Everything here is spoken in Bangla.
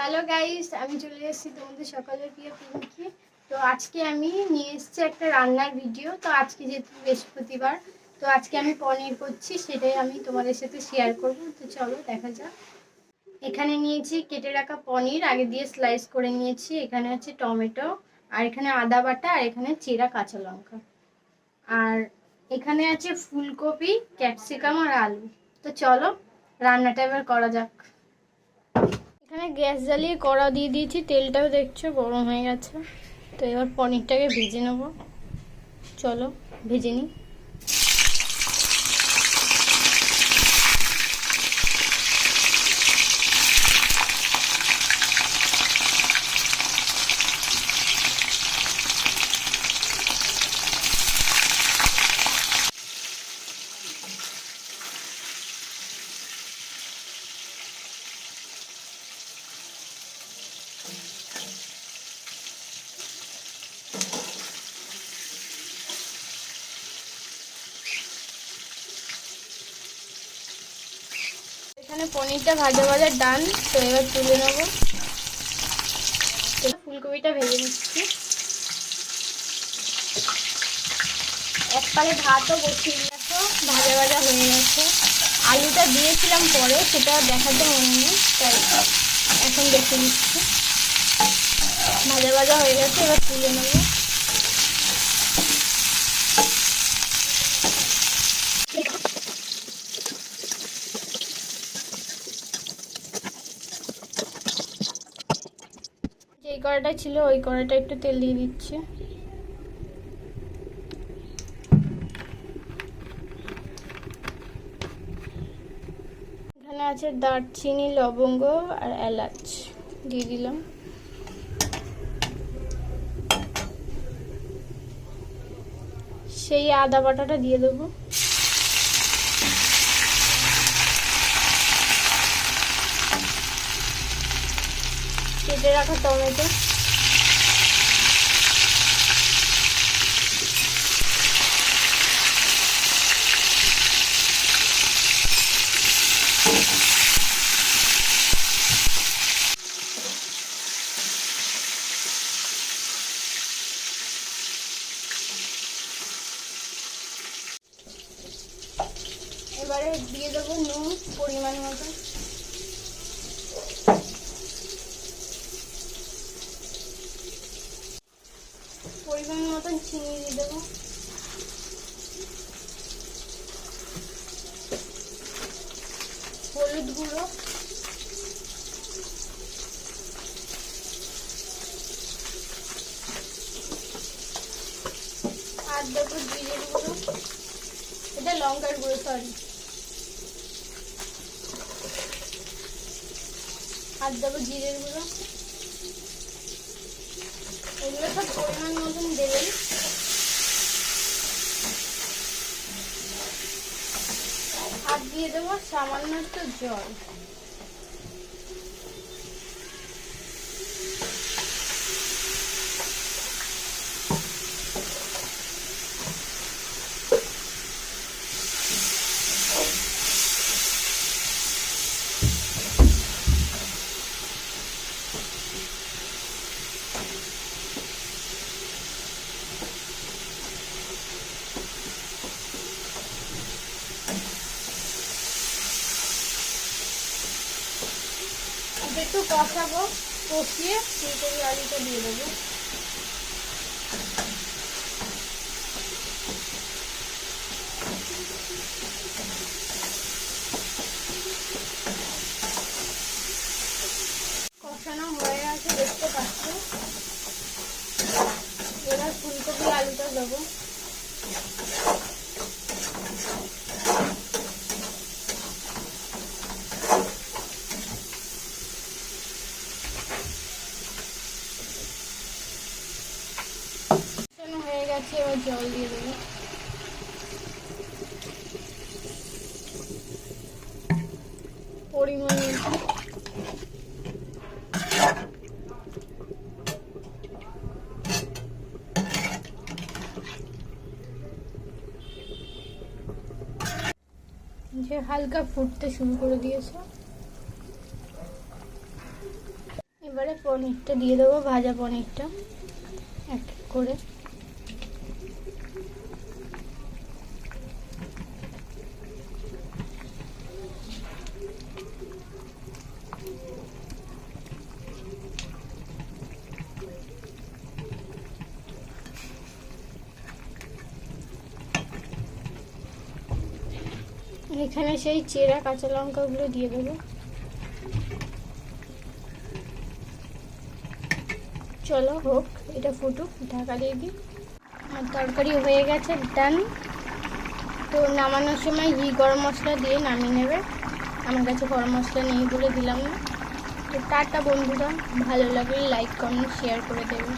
হ্যালো গাইস, আমি চলে এসেছি তোমাদের সকালের প্রিয় পিঙ্কি। তো আজকে আমি নিয়ে এসেছি একটা রান্নার ভিডিও। তো আজকে যেহেতু বৃহস্পতিবার, তো আজকে আমি পনির করছি, সেটাই আমি তোমাদের সাথে শেয়ার করব। তো চলো দেখা যাক। এখানে নিয়েছি কেটে রাখা পনির, আগে দিয়ে স্লাইস করে নিয়েছি। এখানে আছে টমেটো, আর এখানে আদা বাটা, আর এখানে চিরা কাঁচা লঙ্কা, আর এখানে আছে ফুলকপি, ক্যাপসিকাম আর আলু। তো চলো রান্নাটা এবার করা যাক। এখানে গ্যাস জ্বালিয়ে কড়া দিয়ে দিয়েছি, তেলটাও দেখছো গরম হয়ে গেছে। তো এবার পনিরটাকে ভেজে নেব, চলো ভেজে নিই। এখানে পনিরটা ভাজা ভাজা ডান। তো এবার তুলে নেব। ফুলকপিটা ভেজে নিচ্ছি। একপারে ভাতও বসিয়ে গেছে, ভাজা ভাজা হয়ে গেছে। আলুটা দিয়েছিলাম পরে, সেটা দেখাতে মনে নেই, তাই এখন দেখে নিচ্ছি। ভাজা ভাজা হয়ে গেছে, এবার তুলে নেব। যেই কড়াটা ছিল ওই কড়াটা একটু তেল দিয়ে দিচ্ছি। এখানে আছে দারচিনি, লবঙ্গ আর এলাচ, দিয়ে দিলাম। সেই আদা বাটাটা দিয়ে দেবো। কেটে রাখা টমেটো, এবারে দিয়ে দেবো নুন পরিমাণ মতো। পরিমাণ মতন চিনি দিয়ে দেবো। হলুদ গুঁড়ো, আর দেবো জিরের গুঁড়ো, এটা লঙ্কার গুঁড়ো, সরি। আর দেবো জিরের গুঁড়ো। এগুলো সব পরিমাণ মতন দেবেন। আর দিয়ে দেবো সামান্য একটু জল। একটু কষাবো, কষিয়ে ফুলকপি আলুটা দিয়ে দেবো। কষানো হয়ে গেছে, দেখতে পাচ্ছ। এবার ফুলকপি আলুটা দেবো। হয়ে গেছে, এবার জল দিয়ে দেবো। পরিমাণ মতো। যে হালকা ফুটতে শুরু করে দিয়েছে। এবারে পনিরটা দিয়ে দেবো, ভাজা পনিরটা এক এক করে। এখানে সেই চেরা কাঁচা লঙ্কাগুলো দিয়ে দেবো। চলো হোক, এটা ফুটুক, ঢাকা দিয়ে দিই। আর তরকারি হয়ে গেছে, ডান। তো নামানোর সময় ঘি গরম মশলা দিয়ে নামিয়ে নেবে। আমার কাছে গরম মশলা নেই বলে দিলাম না। তো টাটা বন্ধুরা, ভালো লাগলে লাইক কমেন্ট শেয়ার করে দেবে।